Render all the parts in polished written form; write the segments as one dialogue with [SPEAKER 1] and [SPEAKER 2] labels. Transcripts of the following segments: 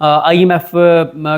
[SPEAKER 1] IMF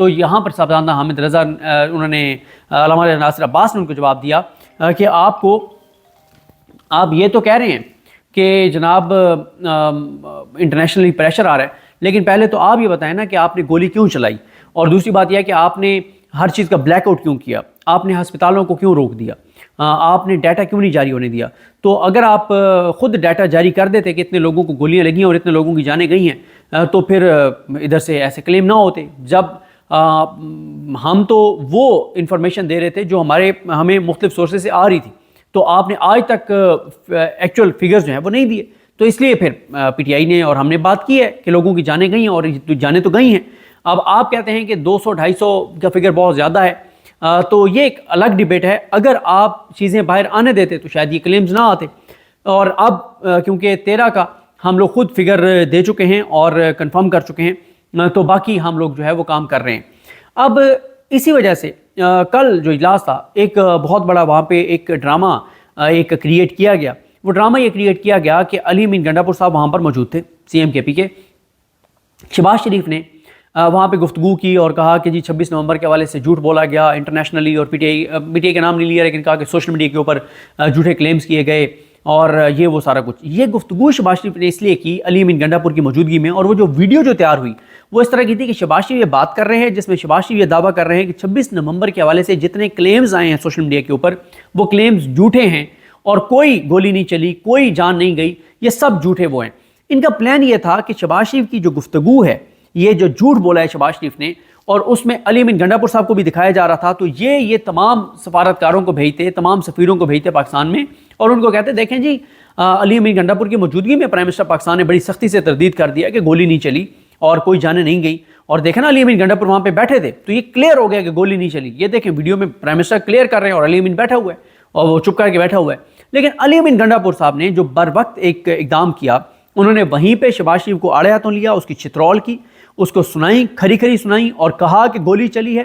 [SPEAKER 1] تو یہاں پر صاحبزادہ حامد رضا انہوں نے علامہ ناصر عباس نے ان کو جواب دیا کہ آپ یہ تو کہہ رہے ہیں کہ جناب انٹرنیشنلی پریشر آ رہا ہے، لیکن پہلے تو آپ یہ بتائیں نا کہ آپ نے گولی کیوں چلائی، اور دوسری بات یہ ہے کہ آپ نے ہر چیز کا بلیک آؤٹ کیوں کیا، آپ نے ہسپتالوں کو کیوں روک دیا، آپ نے ڈیٹا کیوں نہیں جاری ہونے دیا۔ تو اگر آپ خود ڈیٹا جاری کر دیتے کہ اتنے لوگوں کو گولیاں لگی ہیں اور اتنے لوگوں کی جانیں گئی ہیں تو پھر ادھر سے ایسے کلیم نہ ہوتے۔ جب ہم تو وہ انفارمیشن دے رہے تھے جو ہمیں مختلف سورسز سے آ رہی تھی، تو آپ نے آج تک ایکچوئل فگرز جو ہیں وہ نہیں دیے، تو اس لیے پھر پی ٹی آئی نے اور ہم نے بات کی ہے کہ لوگوں کی جانیں گئی ہیں اور جانیں تو گئی ہیں۔ اب آپ کہتے ہیں کہ 200-250 کا فگر بہت زیادہ ہے، تو یہ ایک الگ ڈیبیٹ ہے۔ اگر آپ چیزیں باہر آنے دیتے تو شاید یہ کلیمز نہ آتے، اور اب کیونکہ 13 کا ہم لوگ خود فگر دے چکے ہیں اور کنفرم کر چکے ہیں، تو باقی ہم لوگ جو ہے وہ کام کر رہے ہیں۔ اب اسی وجہ سے کل جو اجلاس تھا، ایک بہت بڑا وہاں پہ ایک ڈرامہ ایک کریٹ کیا گیا۔ وہ ڈرامہ یہ کریٹ کیا گیا کہ علی امین گنڈا پور صاحب وہاں پر موجود تھے، سی ایم کے پی کے۔ شہباز شریف نے وہاں پہ گفتگو کی اور کہا کہ جی 26 نومبر کے حوالے سے جھوٹ بولا گیا انٹرنیشنلی، اور پی ٹی آئی کا نام نہیں لیا لیکن کہا کہ سوشل میڈیا کے اوپر جھوٹے کلیمز کیے گئے اور یہ وہ سارا کچھ۔ یہ گفتگو شہباز شریف نے اس لیے کی علی امین گنڈا پور کی موجودگی میں، اور وہ جو ویڈیو جو تیار ہوئی وہ اس طرح کی تھی کہ شہباز شریف یہ بات کر رہے ہیں جس میں شہباز شریف یہ دعویٰ کر رہے ہیں کہ 26 نومبر کے حوالے سے جتنے کلیمز آئے ہیں سوشل میڈیا کے اوپر وہ کلیمز جھوٹے ہیں، اور کوئی گولی نہیں چلی، کوئی جان نہیں گئی، یہ سب جھوٹے وہ ہیں۔ ان کا پلان یہ تھا کہ شہباز شریف کی جو گفتگو ہے، یہ جو جھوٹ بولا ہے شہباز شریف نے، اور اس میں علی امین گنڈا پور صاحب کو بھی دکھایا جا رہا تھا، تو یہ تمام سفارتکاروں کو بھیجتے، تمام سفیروں کو بھیجتے پاکستان میں، اور ان کو کہتے دیکھیں جی علی امین گنڈا پور کی موجودگی میں پرائم منسٹر پاکستان نے بڑی سختی سے تردید کر دیا کہ گولی نہیں چلی اور کوئی جانیں نہیں گئی، اور دیکھیں نا علی امین گنڈا پور وہاں پہ بیٹھے تھے تو یہ کلیئر ہو گیا کہ گولی نہیں چلی۔ یہ دیکھیں ویڈیو میں پرائم منسٹر کلیئر کر رہے ہیں اور علی امین بیٹھا ہوا ہے اور وہ چپ کر کے بیٹھا ہوا ہے۔ لیکن علی امین گنڈا پور صاحب نے جو بر وقت ایک اقدام کیا، انہوں نے وہیں پہ شہباز شریف کو آڑے ہاتھوں لیا، اس کی چترول کی، اس کو سنائیں، کھری کھری سنائیں، اور کہا کہ گولی چلی ہے۔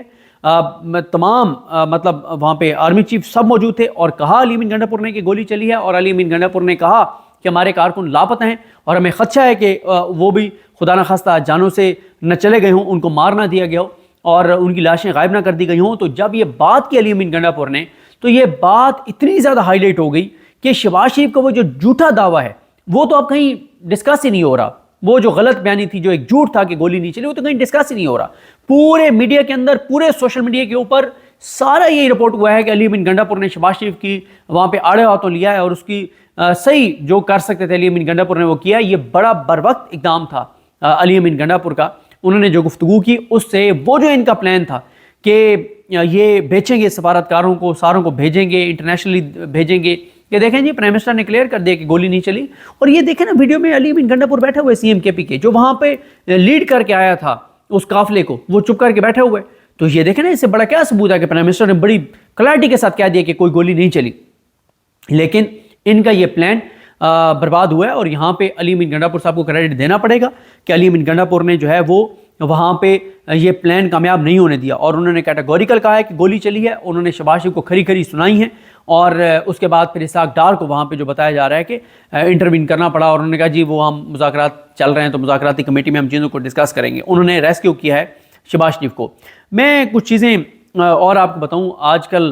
[SPEAKER 1] تمام مطلب وہاں پہ آرمی چیف سب موجود تھے، اور کہا علی امین گنڈا پور نے کہ گولی چلی ہے، اور علی امین گنڈا پور نے کہا کہ ہمارے کارکن لاپتہ ہیں اور ہمیں خدشہ ہے کہ وہ بھی خدا نخواستہ جانوں سے نہ چلے گئے ہوں، ان کو مار نہ دیا گیا ہو اور ان کی لاشیں غائب نہ کر دی گئی ہوں۔ تو جب یہ بات کی علی امین گنڈا پور نے، تو یہ بات اتنی زیادہ ہائی لائٹ ہو گئی کہ شہباز شریف کا وہ جو جھوٹا دعویٰ ہے وہ تو اب کہیں ڈسکس ہی نہیں ہو رہا، وہ جو غلط بیانی تھی، جو ایک جھوٹ تھا کہ گولی نہیں چلی، وہ تو کہیں ڈسکس ہی نہیں ہو رہا۔ پورے میڈیا کے اندر، پورے سوشل میڈیا کے اوپر سارا یہ رپورٹ ہوا ہے کہ علی امین گنڈا پور نے شہباز شریف کی وہاں پہ آڑے ہاتھوں لیا ہے، اور اس کی صحیح جو کر سکتے تھے علی امین گنڈا پور نے وہ کیا۔ یہ بڑا بر وقت اقدام تھا علی امین گنڈا پور کا۔ انہوں نے جو گفتگو کی اس سے وہ جو ان کا پلان تھا کہ یہ بیچیں گے سفارتکاروں کو، ساروں کو بھیجیں گے، انٹرنیشنلی بھیجیں گے، کہ دیکھیں جی پرائم منسٹر نے کلیئر کر دیا کہ گولی نہیں چلی۔ اور یہ دیکھیں نا ویڈیو میں علی امین گنڈا پور بیٹھا ہوا ہے، سی ایم کے پی کے، جو وہاں پہ لیڈ کر کے آیا تھا اس قافلے کو، وہ چپ کر کے بیٹھا ہوا ہے۔ تو یہ دیکھیں نا اس سے بڑا کیا ثبوت ہے کہ پرائم منسٹر نے بڑی کلیئرٹی کے ساتھ کہہ دیا کہ کوئی گولی نہیں چلی۔ لیکن ان کا یہ پلان برباد ہوا ہے، اور یہاں پہ علی امین گنڈا پور صاحب کو کریڈٹ دینا پڑے گا کہ علی امین گنڈا پور نے جو ہے وہ وہاں پہ یہ پلان کامیاب نہیں ہونے دیا، اور انہوں نے کیٹیگوریکل کہا ہے کہ گولی چلی ہے۔ انہوں نے شہباز شریف کو کھری کھری سنائی ہیں، اور اس کے بعد پھر اسحاق ڈار کو وہاں پہ جو بتایا جا رہا ہے کہ انٹروین کرنا پڑا، اور انہوں نے کہا جی وہ ہم مذاکرات چل رہے ہیں تو مذاکراتی کمیٹی میں ہم چیزوں کو ڈسکس کریں گے۔ انہوں نے ریسکیو کیا ہے شہباز شریف کو۔ میں کچھ چیزیں اور آپ کو بتاؤں، آج کل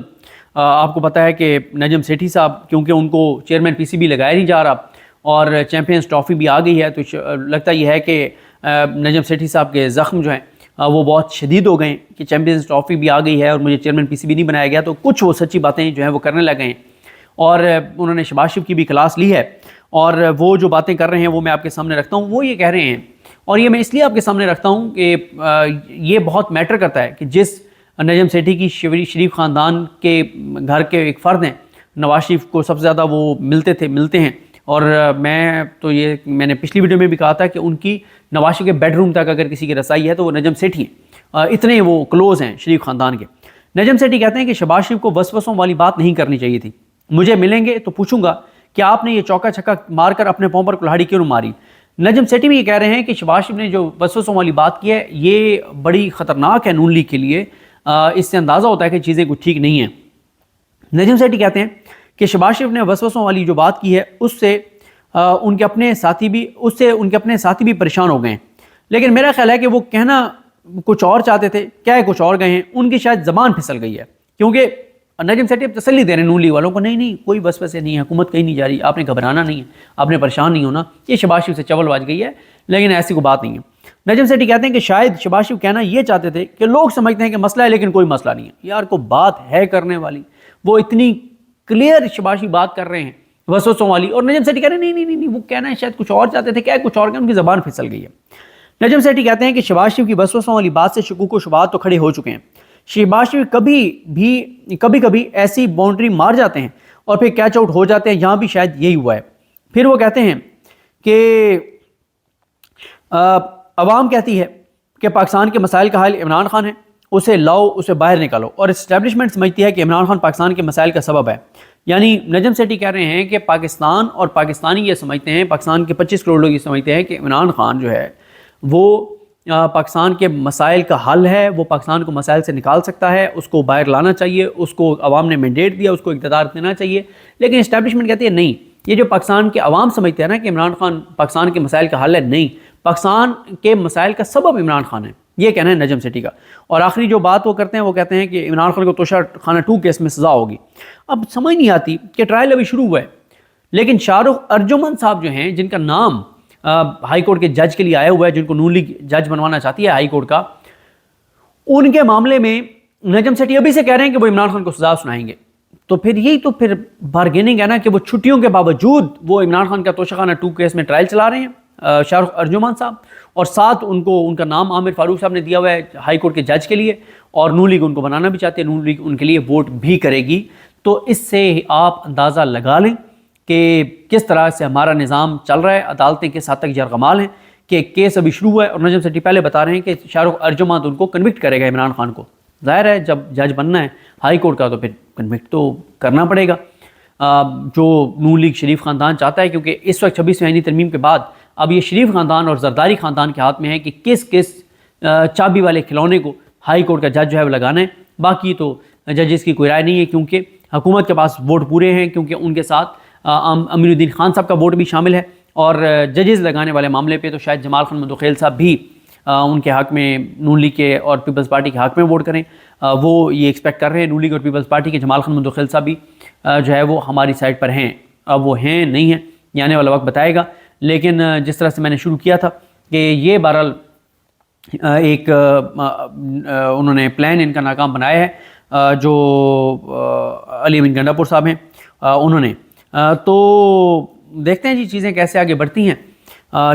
[SPEAKER 1] آپ کو پتہ ہے کہ نجم سیٹھی صاحب، کیونکہ ان کو چیئرمین پی سی بی لگایا نہیں جا رہا اور چیمپئنز ٹرافی بھی آ گئی ہے، تو لگتا یہ ہے کہ نجم سیٹھی صاحب کے زخم جو ہیں وہ بہت شدید ہو گئے ہیں کہ چیمپئنز ٹرافی بھی آ گئی ہے اور مجھے چیئرمین پی سی بی نہیں بنایا گیا، تو کچھ وہ سچی باتیں جو ہیں وہ کرنے لگے ہیں، اور انہوں نے شہباز شریف کی بھی کلاس لی ہے، اور وہ جو باتیں کر رہے ہیں وہ میں آپ کے سامنے رکھتا ہوں۔ وہ یہ کہہ رہے ہیں، اور یہ میں اس لیے آپ کے سامنے رکھتا ہوں کہ یہ بہت میٹر کرتا ہے کہ جس نجم سیٹھی کی شریف خاندان کے گھر کے ایک فرد ہیں، نواز شریف کو سب سے زیادہ وہ ملتے ہیں، اور میں نے پچھلی ویڈیو میں بھی کہا تھا کہ ان کی نواز شریف کے بیڈ روم تک اگر کسی کی رسائی ہے تو وہ نجم سیٹھی ہیں، اتنے وہ کلوز ہیں شریف خاندان کے۔ نجم سیٹھی کہتے ہیں کہ شہباز شریف کو وسوسوں والی بات نہیں کرنی چاہیے تھی، مجھے ملیں گے تو پوچھوں گا کہ آپ نے یہ چوکا چھکا مار کر اپنے پاؤں پر کلہاڑی کیوں ماری۔ نجم سیٹھی بھی یہ کہہ رہے ہیں کہ شہباز شریف نے جو وسوسوں والی بات کی ہے یہ بڑی خطرناک ہے نون لیگ کے لیے، اس سے اندازہ ہوتا ہے کہ چیزیں کچھ ٹھیک نہیں ہیں۔ نجم سیٹھی کہتے ہیں کہ شہباز شریف نے وسوسوں والی جو بات کی ہے اس سے ان کے اپنے ساتھی بھی پریشان ہو گئے ہیں، لیکن میرا خیال ہے کہ وہ کہنا کچھ اور چاہتے تھے، کیا ہے کچھ اور گئے ہیں، ان کی شاید زبان پھسل گئی ہے، کیونکہ نجم سیٹھی اب تسلی دے رہے ہیں نون لیگ والوں کو، نہیں نہیں کوئی وسوسے نہیں ہے، حکومت کہیں نہیں جا رہی، آپ نے گھبرانا نہیں ہے، آپ نے پریشان نہیں ہونا، یہ شہباز شریف سے چول واج گئی ہے، لیکن ایسی کوئی بات نہیں ہے۔ نجم سیٹھی کہتے ہیں کہ شاید شہباز شریف کہنا یہ چاہتے تھے کہ لوگ سمجھتے ہیں کہ مسئلہ ہے لیکن کوئی مسئلہ نہیں ہے، یار کوئی بات ہے کرنے والی، وہ اتنی کلیئر شہباز شریف بات کر رہے ہیں وسوسوں والی، اور نجم سیٹھی کہہ رہے ہیں نہیں وہ کہنا ہے شاید کچھ اور چاہتے تھے، کیا کچھ اور کہ ان کی زبان پھسل گئی ہے۔ نجم سیٹھی کہتے ہیں کہ شہباز شریف کی وسوسوں والی بات سے شکوک و شبہات تو کھڑے ہو چکے ہیں، شہباز شریف کبھی ایسی باؤنڈری مار جاتے ہیں اور پھر کیچ آؤٹ ہو جاتے ہیں، یہاں بھی شاید یہی ہوا ہے۔ پھر وہ کہتے ہیں کہ عوام کہتی ہے کہ پاکستان کے مسائل کا حل عمران خان ہے، اسے لاؤ، اسے باہر نکالو، اور اسٹیبلشمنٹ سمجھتی ہے کہ عمران خان پاکستان کے مسائل کا سبب ہے۔ یعنی نجم سیٹھی کہہ رہے ہیں کہ پاکستان اور پاکستانی یہ سمجھتے ہیں، پاکستان کے 25 کروڑ لوگ یہ سمجھتے ہیں کہ عمران خان جو ہے وہ پاکستان کے مسائل کا حل ہے، وہ پاکستان کو مسائل سے نکال سکتا ہے، اس کو باہر لانا چاہیے، اس کو عوام نے مینڈیٹ دیا، اس کو اقتدار دینا چاہیے۔ لیکن اسٹیبلشمنٹ کہتی ہے نہیں، یہ جو پاکستان کے عوام سمجھتے ہیں نا کہ عمران خان پاکستان کے مسائل کا حل ہے، نہیں، پاکستان کے مسائل کا سبب عمران خان ہے، یہ کہنا ہے نجم سیٹھی کا۔ اور آخری جو بات وہ کرتے ہیں، وہ کہتے ہیں کہ عمران خان کو توشہ خانہ 2 کیس میں سزا ہوگی۔ اب سمجھ نہیں آتی کہ ٹرائل ابھی شروع ہوا ہے، لیکن شاہ رخ ارجمن صاحب جو ہیں، جن کا نام ہائی کورٹ کے جج کے لیے آیا ہوا ہے، جن کو نون لیگ جج بنوانا چاہتی ہے ہائی کورٹ کا، ان کے معاملے میں نجم سیٹھی ابھی سے کہہ رہے ہیں کہ وہ عمران خان کو سزا سنائیں گے۔ تو پھر یہی تو پھر بارگیننگ ہے نا، کہ وہ چھٹیوں کے باوجود وہ عمران خان کا توشہ خانہ 2 کیس میں ٹرائل چلا رہے ہیں شاہ رخ ارجمن صاحب، اور ساتھ ان کا نام عامر فاروق صاحب نے دیا ہوا ہے ہائی کورٹ کے جج کے لیے، اور نون لیگ ان کو بنانا بھی چاہتے ہیں، نون لیگ ان کے لیے ووٹ بھی کرے گی۔ تو اس سے آپ اندازہ لگا لیں کہ کس طرح سے ہمارا نظام چل رہا ہے، عدالتیں کس حد تک یرغمال ہیں، کہ کیس ابھی شروع ہوا ہے، اور نجم سیٹھی پہلے بتا رہے ہیں کہ شاہ رخ ارجمن ان کو کنوکٹ کرے گا عمران خان کو۔ ظاہر ہے جب جج بننا ہے ہائی کورٹ کا تو پھر کنوکٹ تو کرنا پڑے گا، جو نون لیگ شریف خاندان چاہتا ہے، کیونکہ اس وقت 26ویں آئینی ترمیم کے بعد اب یہ شریف خاندان اور زرداری خاندان کے ہاتھ میں ہے کہ کس چابی والے کھلونے کو ہائی کورٹ کا جج جو ہے وہ لگانا ہے۔ باقی تو ججز کی کوئی رائے نہیں ہے، کیونکہ حکومت کے پاس ووٹ پورے ہیں، کیونکہ ان کے ساتھ امین الدین خان صاحب کا ووٹ بھی شامل ہے، اور ججز لگانے والے معاملے پہ تو شاید جمال خان مندوخیل صاحب بھی ان کے حق میں نون لیگ کے اور پیپلز پارٹی کے حق میں ووٹ کریں۔ وہ یہ ایکسپیکٹ کر رہے ہیں نون لیگ اور پیپلز پارٹی کے جمال خان مندوخیل صاحب بھی جو ہے وہ ہماری سائڈ پر ہیں۔ اب وہ ہیں نہیں ہیں، یہ آنے والا وقت بتائے گا، لیکن جس طرح سے میں نے شروع کیا تھا کہ یہ بہرحال ایک انہوں نے پلان ان کا ناکام بنایا ہے، جو علی امین گنڈا پور صاحب ہیں انہوں نے۔ تو دیکھتے ہیں جی چیزیں کیسے آگے بڑھتی ہیں،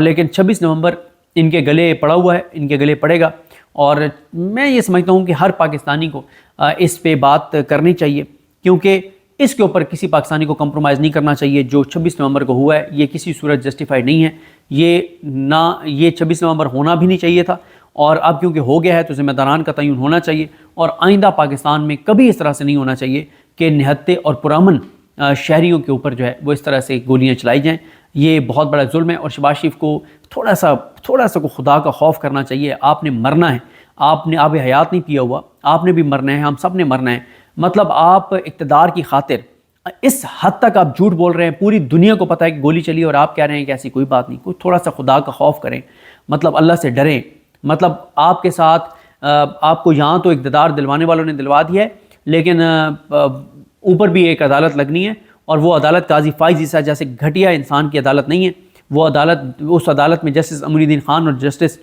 [SPEAKER 1] لیکن 26 نومبر ان کے گلے پڑا ہوا ہے، ان کے گلے پڑے گا، اور میں یہ سمجھتا ہوں کہ ہر پاکستانی کو اس پہ بات کرنی چاہیے، کیونکہ اس کے اوپر کسی پاکستانی کو کمپرومائز نہیں کرنا چاہیے۔ جو 26 نومبر کو ہوا ہے یہ کسی صورت جسٹیفائڈ نہیں ہے، یہ 26 نومبر ہونا بھی نہیں چاہیے تھا، اور اب کیونکہ ہو گیا ہے تو ذمہ داران کا تعین ہونا چاہیے، اور آئندہ پاکستان میں کبھی اس طرح سے نہیں ہونا چاہیے کہ نہتے اور پرامن شہریوں کے اوپر جو ہے وہ اس طرح سے گولیاں چلائی جائیں۔ یہ بہت بڑا ظلم ہے، اور شہباز شریف کو تھوڑا سا کو خدا کا خوف کرنا چاہیے۔ آپ نے مرنا ہے، آپ نے آب حیات نہیں پیا ہوا، آپ نے بھی مرنا ہے، ہم سب نے مرنا ہے۔ مطلب آپ اقتدار کی خاطر اس حد تک آپ جھوٹ بول رہے ہیں، پوری دنیا کو پتہ ہے کہ گولی چلی، اور آپ کہہ رہے ہیں کہ ایسی کوئی بات نہیں۔ کوئی تھوڑا سا خدا کا خوف کریں، مطلب اللہ سے ڈریں۔ مطلب آپ کے ساتھ آپ کو یہاں تو اقتدار دلوانے والوں نے دلوا دیا ہے، لیکن اوپر بھی ایک عدالت لگنی ہے، اور وہ عدالت قاضی فائز عیسیٰ جیسے گھٹیا انسان کی عدالت نہیں ہے۔ وہ عدالت، اس عدالت میں جسٹس امین الدین خان اور جسٹس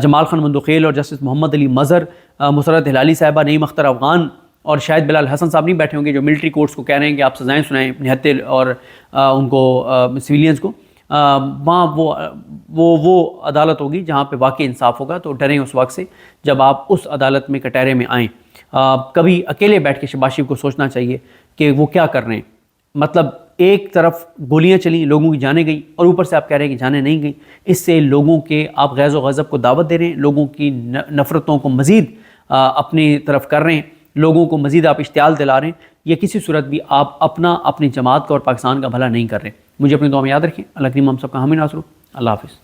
[SPEAKER 1] جمال خان مندوخیل اور جسٹس محمد علی مظہر، مسرت ہلالی صاحبہ، نعیم اختر افغان اور شاید بلال حسن صاحب نہیں بیٹھے ہوں گے، جو ملٹری کورٹس کو کہہ رہے ہیں کہ آپ سزائیں سنائیں نہتے اور ان کو سویلینز کو۔ وہاں وہ عدالت ہوگی جہاں پہ واقعی انصاف ہوگا۔ تو ڈریں اس وقت سے جب آپ اس عدالت میں کٹہرے میں آئیں۔ کبھی اکیلے بیٹھ کے شہباز شریف کو سوچنا چاہیے کہ وہ کیا کر رہے ہیں۔ مطلب ایک طرف گولیاں چلیں، لوگوں کی جانیں گئیں، اور اوپر سے آپ کہہ رہے ہیں کہ جانیں نہیں گئیں۔ اس سے لوگوں کے آپ غیظ و غضب کو دعوت دے رہے ہیں، لوگوں کی نفرتوں کو مزید اپنی طرف کر رہے ہیں، لوگوں کو مزید آپ اشتعال دلا رہے ہیں۔ یہ کسی صورت بھی آپ اپنی جماعت کا اور پاکستان کا بھلا نہیں کر رہے۔ مجھے اپنی دعا میں یاد رکھیں۔ اللہ کریم ہم سب کا حامی ناصر ہو۔ اللہ حافظ۔